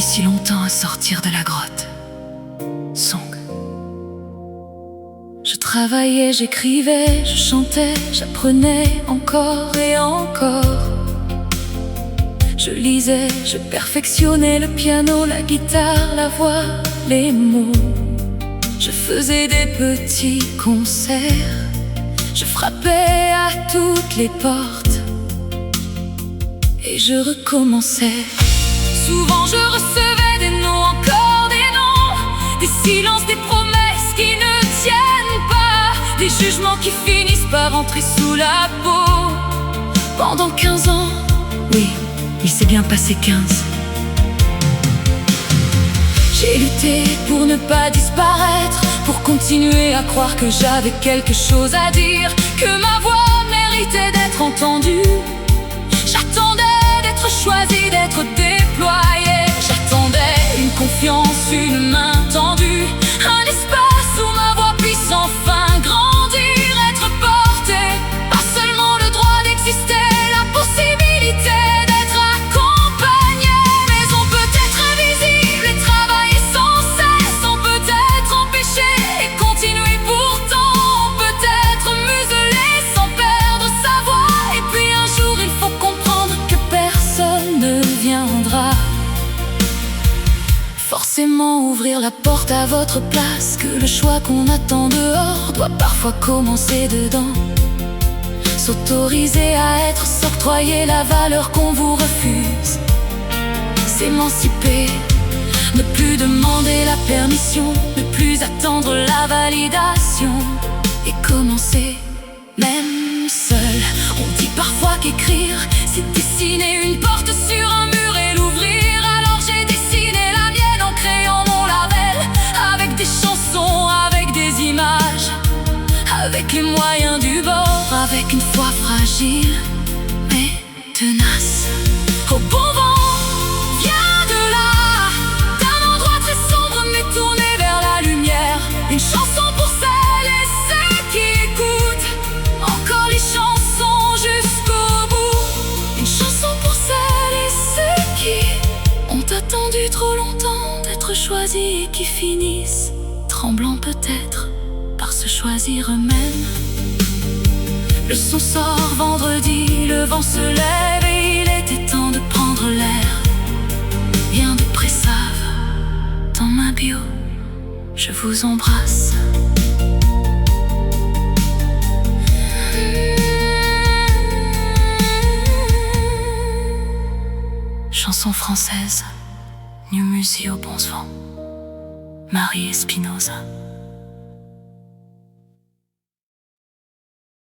si longtemps à sortir de la grotte. Song. Je travaillais, j'écrivais, je chantais, j'apprenais encore et encore. Je lisais, je perfectionnais le piano, la guitare, la voix, les mots. Je faisais des petits concerts, je frappais à toutes les portes et je recommençais. Souvent je recevais des noms, encore des noms, des silences, des promesses qui ne tiennent pas, des jugements qui finissent par entrer sous la peau. Pendant 15 ans, oui, il s'est bien passé 15. J'ai lutté pour ne pas disparaître, pour continuer à croire que j'avais quelque chose à dire, que ma voix méritait d'être entendue. J'attendais d'être choisi, d'être déployé. J'attendais une confiance, une main tendue, un espace où ma voix puisse enfin grandir, être portée. Pas seulement le droit d'exister, la possibilité d'être accompagné. Mais on peut être invisible et travailler sans cesse. On peut être empêché et continuer pourtant. On peut être muselé sans perdre sa voix. Et puis un jour il faut comprendre que personne ne viendra forcément ouvrir la porte à votre place, que le choix qu'on attend dehors doit parfois commencer dedans. S'autoriser à être, s'octroyer la valeur qu'on vous refuse. S'émanciper, ne plus demander la permission, ne plus attendre la validation et commencer même seul. On dit parfois qu'écrire, c'est dessiner une porte sur un mur et l'ouvrir. Alors j'ai dessiné la mienne en créant mon label, avec des chansons, avec des images, avec les moyens du bord, avec une foi fragile mais tenace. Au bon vent, viens de là, d'un endroit très sombre mais tourné vers la lumière. Une chanson pour celles et ceux qui écoutent encore les chansons jusqu'au bout. Une chanson pour celles et ceux qui ont attendu trop longtemps d'être choisis et qui finissent tremblants peut-être par se choisir eux-mêmes. Le son sort vendredi, le vent se lève et il était temps de prendre l'air. Rien de pressave dans ma bio, je vous embrasse. Chanson française, New Musique au bon vent, Marie Espinosa.